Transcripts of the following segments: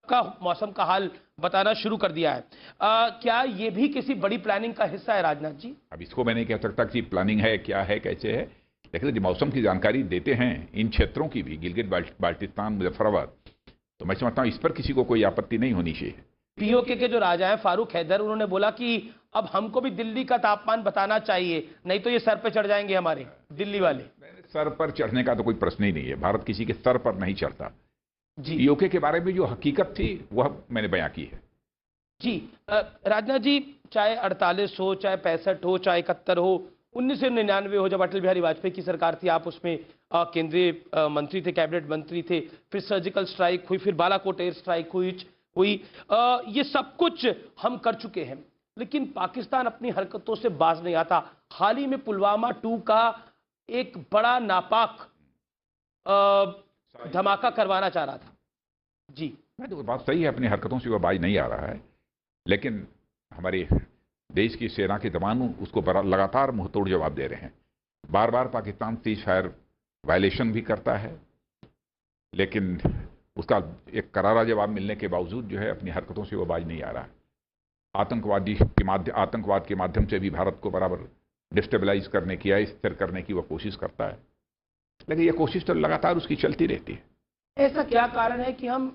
का मौसम का हाल बताना शुरू कर दिया है। क्या ये भी किसी बड़ी प्लानिंग का हिस्सा है राजनाथ जी? अब इसको मैं नहीं कह सकता कि प्लानिंग है, क्या है, कैसे है, लेकिन जब मौसम की जानकारी देते हैं इन क्षेत्रों की भी, गिलगित बाल्टिस्तान, मुजफ्फराबाद, तो मैं समझता हूं इस पर किसी को कोई आपत्ति नहीं होनी चाहिए। पीओके के जो राजा हैं फारूक हैदर, उन्होंने बोला कि अब हमको भी दिल्ली का तापमान बताना चाहिए, नहीं तो ये सर पे चढ़ जाएंगे हमारे दिल्ली वाले। सर पर चढ़ने का तो कोई प्रश्न ही नहीं है, भारत किसी के सर पर नहीं चढ़ता जी। पीओके के बारे में जो हकीकत थी वह मैंने बयां की है। जी राजनाथ जी, चाहे 48 हो, चाहे 65 हो, चाहे 71 हो, 1999 हो, जब अटल बिहारी वाजपेयी की सरकार थी, आप उसमें केंद्रीय मंत्री थे, कैबिनेट मंत्री थे, फिर सर्जिकल स्ट्राइक हुई, फिर बालाकोट एयर स्ट्राइक हुई, ये सब कुछ हम कर चुके हैं, लेकिन पाकिस्तान अपनी हरकतों से बाज नहीं आता। हाल ही में पुलवामा 2 का एक बड़ा नापाक धमाका करवाना चाह रहा था। जी, तो बात सही है, अपनी हरकतों से वह बाज नहीं आ रहा है, लेकिन हमारे देश की सेना के जवान उसको लगातार मुंहतोड़ जवाब दे रहे हैं। बार बार पाकिस्तान सीज फायर वायलेशन भी करता है, लेकिन उसका एक करारा जवाब मिलने के बावजूद जो है अपनी हरकतों से वो बाज नहीं आ रहा है। आतंकवाद के माध्यम से भी भारत को बराबर डिस्टेबलाइज करने की, अस्थिर करने की वह कोशिश करता है, लेकिन यह कोशिश तो लगातार उसकी चलती रहती है। ऐसा क्या कारण है कि हम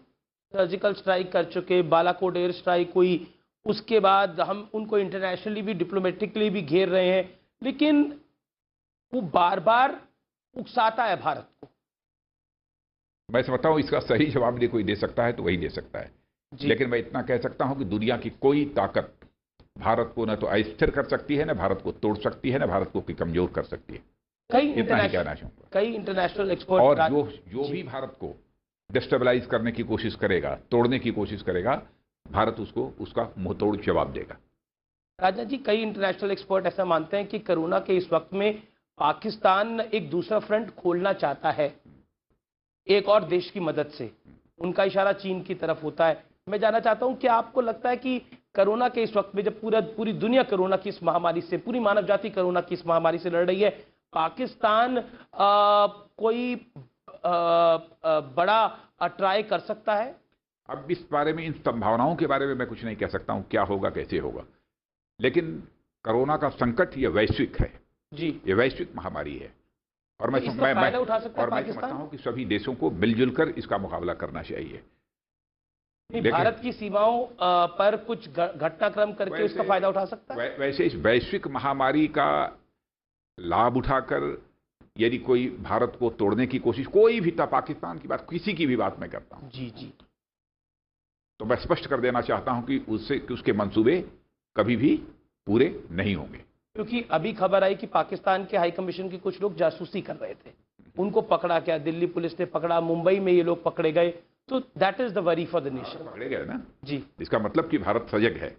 सर्जिकल स्ट्राइक कर चुके, बालाकोट एयर स्ट्राइक हुई, उसके बाद हम उनको इंटरनेशनली भी, डिप्लोमेटिकली भी घेर रहे हैं, लेकिन वो बार बार उकसाता है भारत को? मैं समझता हूं इसका सही जवाब यदि कोई दे सकता है तो वही दे सकता है, लेकिन मैं इतना कह सकता हूं कि दुनिया की कोई ताकत भारत को न तो अस्थिर कर सकती है, न भारत को तोड़ सकती है, न भारत को कमजोर कर सकती है। इतना ही कहना चाहूंगा। कई इंटरनेशनल एक्सपर्ट और जो भी भारत को डिस्टेबलाइज करने की कोशिश करेगा, तोड़ने की कोशिश करेगा, भारत उसको उसका मुंहतोड़ जवाब देगा। राजनाथ जी, कई इंटरनेशनल एक्सपर्ट ऐसा मानते हैं कि कोरोना के इस वक्त में पाकिस्तान एक दूसरा फ्रंट खोलना चाहता है एक और देश की मदद से। उनका इशारा चीन की तरफ होता है। मैं जानना चाहता हूं कि आपको लगता है कि कोरोना के इस वक्त में, जब पूरी दुनिया कोरोना की इस महामारी से, पूरी मानव जाति कोरोना की इस महामारी से लड़ रही है, पाकिस्तान कोई बड़ा ट्राई कर सकता है? अब इस बारे में, इन संभावनाओं के बारे में मैं कुछ नहीं कह सकता हूं, क्या होगा, कैसे होगा, लेकिन कोरोना का संकट ये वैश्विक है जी, ये वैश्विक महामारी है, और मैं समझता हूं कि सभी देशों को मिलजुल कर इसका मुकाबला करना चाहिए। भारत की सीमाओं पर कुछ घटनाक्रम करके इसका फायदा उठा सकता है। वैसे इस वैश्विक महामारी का लाभ उठाकर यदि कोई भारत को तोड़ने की कोशिश, कोई भी था, पाकिस्तान की बात, किसी की भी बात मैं करता हूं जी जी, तो मैं स्पष्ट कर देना चाहता हूं कि उसके मंसूबे कभी भी पूरे नहीं होंगे। क्योंकि अभी खबर आई कि पाकिस्तान के हाई कमीशन के कुछ लोग जासूसी कर रहे थे, उनको पकड़ा क्या, दिल्ली पुलिस ने पकड़ा, मुंबई में ये लोग पकड़े गए, तो that is the worry for the nation. पकड़े गए ना जी, इसका मतलब कि भारत सजग है।